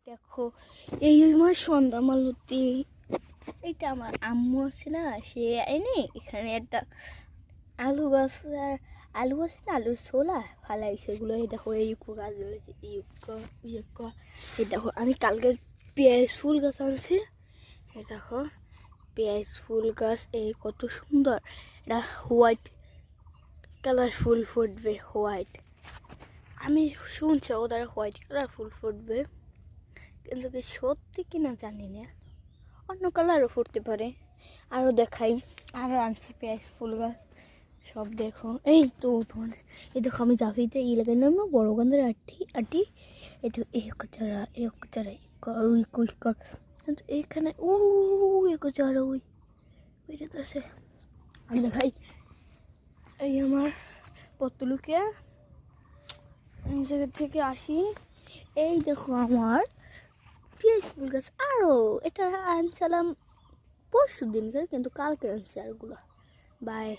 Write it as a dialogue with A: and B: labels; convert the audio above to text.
A: দেখো এই আমার সন্ধ্যা মালতী, এটা আমার আম্মু আছে না, সে এনে এখানে একটা আলু গাছ, আলু আছে না, আলুর ছোলা ফালাইছে এগুলো। এই দেখো এই গাছ রয়েছে, এই দেখো আমি কালকে পেঁয়াজ ফুল গাছ আনছি। এই দেখো পেঁয়াজ ফুল গাছ, এই কত সুন্দর, এটা হোয়াইট কালার ফুল ফুটবে, হোয়াইট। আমি শুনছি ওদের হোয়াইট কালার ফুল ফুটবে, কিন্তু কি সত্যি কিনা জানি না, অন্য কালারও ফুটতে পারে। আরও দেখাই, আরও আনছি পেঁয়াজ ফুল গাছ সব। দেখো এই তো তোমার, এই দেখো আমি জাফিতে ই লাগাইলাম না, বড় গন্ধের আটি এই তো এক চারা ওই কিন্তু এইখানে ও এক চারা ওইটা তো আছে। আমি দেখাই, এই আমার পত্তলুকে জায়গা থেকে আসি, এই দেখো আমার পেঁয়াজ ফুল গাছ। আরও এটা আনছিলাম পরশু দিনকার, কিন্তু কালকে আনছি আরগুলো। বাই।